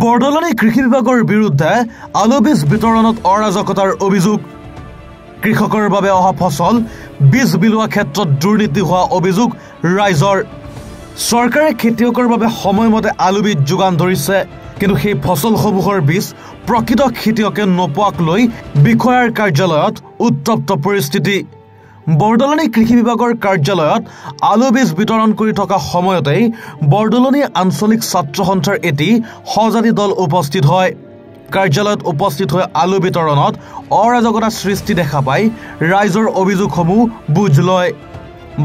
বৰদলনি কৃষি বিভাগৰ বিৰুদ্ধে আলু বীজ বিতৰণত অৰাজকতাৰ অভিযোগ কৃষকৰ বাবে অহা ফসল বীজ বিলোৱা ক্ষেত্ৰত দুৰ্নীতি হোৱা অভিযোগ ৰাইজৰ চৰকাৰে খেতিয়কৰ বাবে সময়মতে আলু বীজ যোগান ধৰিছে কিন্তু সেই ফসলসমূহৰ বীজ প্ৰকৃত খেতিয়কে নোপোৱাক লৈ বিষয়াৰ কাৰ্যালয়ত উত্তপ্ত পৰিস্থিতি বৰদলনি কৃষি বিভাগৰ কাৰ্যালয়ত আলু বীজ বিতৰণ কৰি থকা সময়তেই বৰদলনি আঞ্চলিক ছাত্ৰ সন্থাৰ এটি সজাতি দল উপস্থিত হয় কাৰ্যালয়ত উপস্থিত হৈ আলু বিতৰণত অৰাজকতা সৃষ্টি দেখা পাই ৰাইজৰ অভিযোগসমূহ বুজ লয়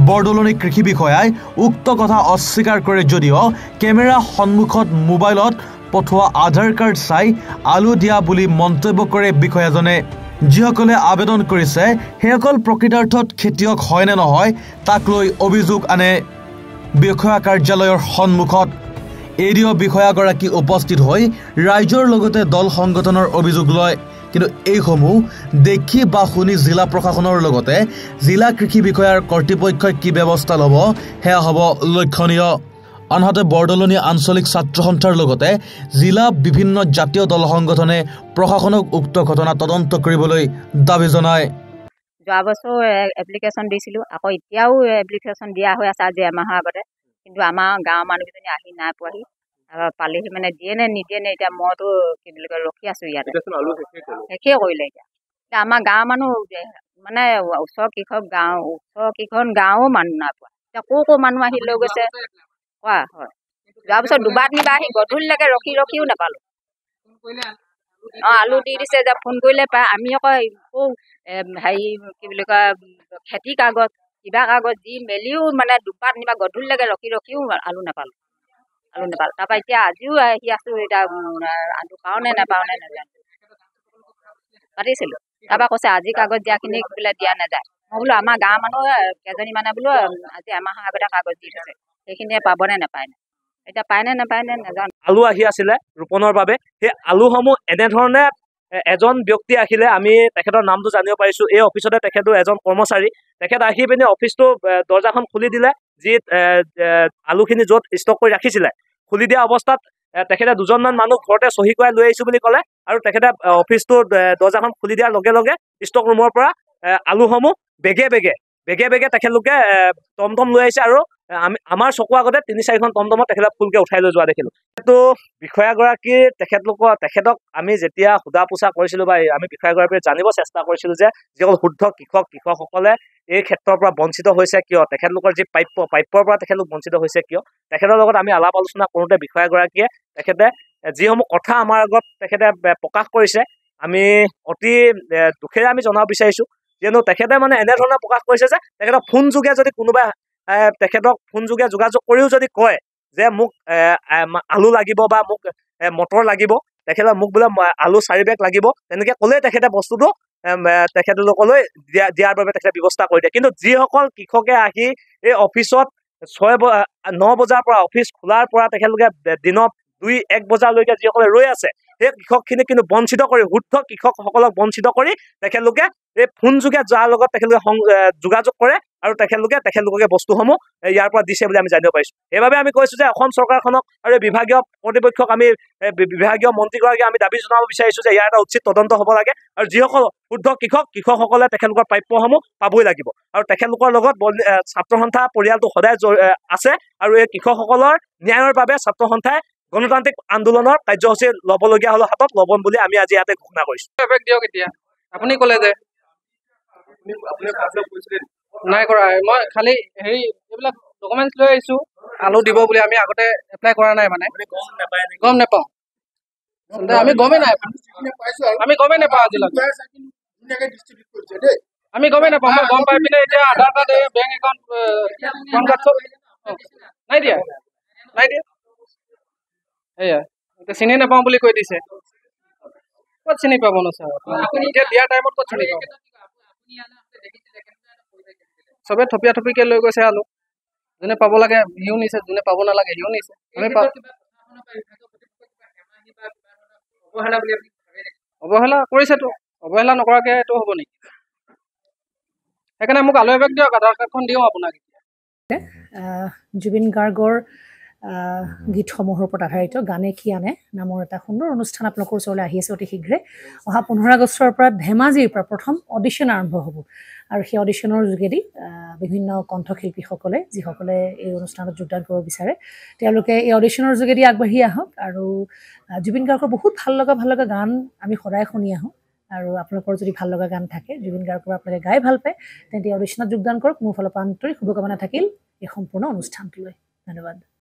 বৰদলনি কৃষি বিষয়াই উক্ত কথা অস্বীকাৰ কৰে যদিও কেমেৰা সন্মুখত মোবাইলত পঠোৱা আধাৰ কাৰ্ড চাই আলু দিয়া বুলি মন্তব্য কৰে বিষয়াজনে যিসকলে আবেদন কৰিছে হেকল প্ৰকৃতাৰ্থত খেতিয়ক হয় নে নহয় তাক লৈ অভিযোগ আনে বিষয়া কাৰ্যালয়ৰ সন্মুখত এৰিও বিষয়াগৰাকী উপস্থিত হৈ ৰাইজৰ লগতে দল সংগঠনৰ অভিযোগ লয় কিন্তু এইসমূহ দেখি বা শুনি জিলা প্ৰশাসনৰ লগতে জিলা কৃষি বিষয়াৰ কৰ্তৃপক্ষই কি ব্যৱস্থা ল'ব হেয়া হ'ব লক্ষণীয় আনহাতে বৰদলনি আঞ্চলিক ছাত্ৰ সন্থাৰ লগতে জিলা বিভিন্ন জাতীয় দল সংগঠনে প্ৰশাসনক উক্ত ঘটনা তদন্ত কৰিবলৈ দাবী জনায় যোৱা বছৰ এপ্লিকেশ্যন দিছিলোঁ আকৌ এতিয়াও এপ্লিকেশ্যন দিয়া হৈ আছে আজি এমাহৰ আগতে কিন্তু আমাৰ গাঁৱৰ মানুহকেইজনী আহি নাই পোৱাহি পালেহি মানে দিয়ে নে নিদিয়ে নে এতিয়া মইতো কি বুলি কয় ৰখি আছোঁ ইয়াতে শেষেই কৰিলে এতিয়া আমাৰ গাঁৱৰ মানুহ মানে ওচৰ কেইখন গাঁৱো মানুহ নাই পোৱা এতিয়া ক'ৰ মানুহ আহি লৈ গৈছে কোৱা হয় যোৱা বছৰ দুবাৰ তিনিবাৰ আহি গধূলিলৈকে ৰখিও নাপালোঁ আলু দি দিছে যে ফোন কৰিলে পায় আমি আকৌ হেৰি কি বুলি কয় খেতি কাগজ কিবা কাগজ দি মেলিও মানে দুবাৰ তিনিবাৰ গধূলিলৈকে ৰখিও আলু নাপালোঁ তাৰপৰা এতিয়া আজিও আহি আছোঁ এতিয়া আলু পাওঁ নে নাপাওঁ নে নাজানো পাতিছিলোঁ তাৰপৰা কৈছে আজি কাগজ দিয়াখিনি বোলে দিয়া নাযায় মই বোলো আমাৰ গাঁৱৰ মানুহ কেইজনী মানে বোলো আজি এমাহৰ আগতে কাগজ দি থৈছে সেইখিনিয়ে পাবনে নাপায় নে এতিয়া পায় নে নাপায় নে নাজানো আলু আহি আছিলে ৰোপণৰ বাবে সেই আলুসমূহ এনেধৰণে এজন ব্যক্তি আহিলে আমি তেখেতৰ নামটো জানিব পাৰিছোঁ এই অফিচতে তেখেতো এজন কৰ্মচাৰী তেখেত আহি পিনে অফিচটো দৰ্জাখন খুলি দিলে যি আলুখিনি য'ত ষ্টক কৰি ৰাখিছিলে খুলি দিয়া অৱস্থাত তেখেতে দুজনমান মানুহ ঘৰতে চহী কৰাই লৈ আহিছোঁ বুলি ক'লে আৰু তেখেতে অফিচটো দৰ্জাখন খুলি দিয়াৰ লগে লগে ষ্টক ৰুমৰ পৰা আলুসমূহ বেগে বেগে তেখেতলোকে টমটম লৈ আহিছে আৰু আমাৰ চকুৰ আগতে 3-4খন টমটমত তেখেতে ফুলকে উঠাই লৈ যোৱা দেখিলোঁ কিন্তু বিষয়াগৰাকী তেখেতক আমি যেতিয়া সোধা পোছা কৰিছিলোঁ বা আমি বিষয়াগৰাকীয়ে জানিব চেষ্টা কৰিছিলোঁ যে যিসকল শুদ্ধ কৃষকসকলে এই ক্ষেত্ৰৰ পৰা বঞ্চিত হৈছে কিয় তেখেতলোকৰ যি প্ৰাপ্যৰ পৰা তেখেতলোক বঞ্চিত হৈছে কিয় তেখেতৰ লগত আমি আলাপ আলোচনা কৰোঁতে বিষয়াগৰাকীয়ে তেখেতে যিসমূহ কথা আমাৰ আগত তেখেতে প্ৰকাশ কৰিছে আমি অতি দুখেৰে আমি জনাব বিচাৰিছোঁ কিয়নো তেখেতে মানে এনেধৰণে প্ৰকাশ কৰিছে যে তেখেতক ফোন যোগে যদি কোনোবাই তেখেতক ফোন যোগে যোগাযোগ কৰিও যদি কয় যে মোক আলু লাগিব বা মোক মটৰ লাগিব তেখেতে মোক বোলে আলু 4 বেগ লাগিব তেনেকৈ ক'লেই তেখেতে বস্তুটো তেখেতলোকলৈ দিয়াৰ বাবে তেখেতে ব্যৱস্থা কৰি দিয়ে কিন্তু যিসকল কৃষকে আহি এই অফিচত 9 বজাৰ পৰা অফিচ খোলাৰ পৰা তেখেতলোকে দিনত 2-1 বজালৈকে যিসকলে ৰৈ আছে সেই কৃষকখিনিক কিন্তু বঞ্চিত কৰি শুদ্ধ কৃষকসকলক বঞ্চিত কৰি তেখেতলোকে এই ফোন যোগে যাৰ লগত তেখেতলোকে যোগাযোগ কৰে আৰু তেখেতলোকে বস্তুসমূহ ইয়াৰ পৰা দিছে বুলি আমি জানিব পাৰিছোঁ সেইবাবে আমি কৈছোঁ যে অসম চৰকাৰখনক আৰু বিভাগীয় কৰ্তৃপক্ষক আমি বিভাগীয় মন্ত্ৰীগৰাকীয়ে আমি দাবী জনাব বিচাৰিছোঁ যে ইয়াৰ এটা উচিত তদন্ত হ'ব লাগে আৰু যিসকল শুদ্ধ কৃষকসকলে তেখেতলোকৰ প্ৰাপ্যসমূহ পাবই লাগিব আৰু তেখেতলোকৰ লগত ছাত্ৰ সন্থা পৰিয়ালটো সদায় আছে আৰু এই কৃষকসকলৰ ন্যায়ৰ বাবে ছাত্ৰ সন্থাই গণতান্ত্ৰিক আন্দোলনৰ কাৰ্যসূচী ল'বলগীয়া হ'লে হাতত ল'ব বুলি আমি আজি ইয়াতে ঘোষণা কৰিছোঁ আপুনি ক'লে যে নাই কৰা মই খালি হেৰি এইবিলাক ডকুমেণ্টছ লৈ আহিছোঁ আলু দিব বুলি আমি আগতে এপ্লাই কৰা নাই মানে গম নাপাওঁ আমি গমেই নাপাওঁ আজিলৈকে আমি গমেই নাপাওঁ মই গম পাই পিনে এতিয়া Aadhaar card bank account PAN card চব নাই দিয়া সেয়া এতিয়া চিনি নাপাওঁ বুলি কৈ দিছে ক'ত চিনি পাব ন ছাৰ আপুনি এতিয়া দিয়া টাইমত ক'ত চিনি পাব চবে থপিয়াকে লৈ গৈছে আলু যোনে পাব লাগে সিও নিছে যোনে পাব নালাগে সিও নিছে আমি অৱহেলা কৰিছেতো অৱহেলা নকৰাকৈ এইটো হ'ব নেকি সেইকাৰণে মোক আলু এবেগ দিয়ক আধাৰ কাৰ্ডখন দিওঁ আপোনাক জুবিন গাৰ্গৰ গীতসমূহৰ ওপৰত আধাৰিত গানে কি আনে নামৰ এটা সুন্দৰ অনুষ্ঠান আপোনালোকৰ ওচৰলৈ আহি আছে অতি শীঘ্ৰে অহা 15 আগষ্টৰ পৰা ধেমাজিৰ পৰা প্ৰথম অডিশ্যন আৰম্ভ হ'ব আৰু সেই অডিশ্যনৰ যোগেদি বিভিন্ন কণ্ঠশিল্পীসকলে যিসকলে এই অনুষ্ঠানত যোগদান কৰিব বিচাৰে তেওঁলোকে এই অডিশ্যনৰ যোগেদি আগবাঢ়ি আহক আৰু জুবিন গাৰ্গৰ বহুত ভাল লগা গান আমি সদায় শুনি আহোঁ আৰু আপোনালোকৰ যদি ভাল লগা গান থাকে জুবিন গাৰ্গৰ আপোনালোকে গাই ভাল পায় তেন্তে অডিশ্যনত যোগদান কৰক মোৰ ফালৰ পৰা আন্তৰিক শুভকামনা থাকিল এই সম্পূৰ্ণ অনুষ্ঠানটোলৈ ধন্যবাদ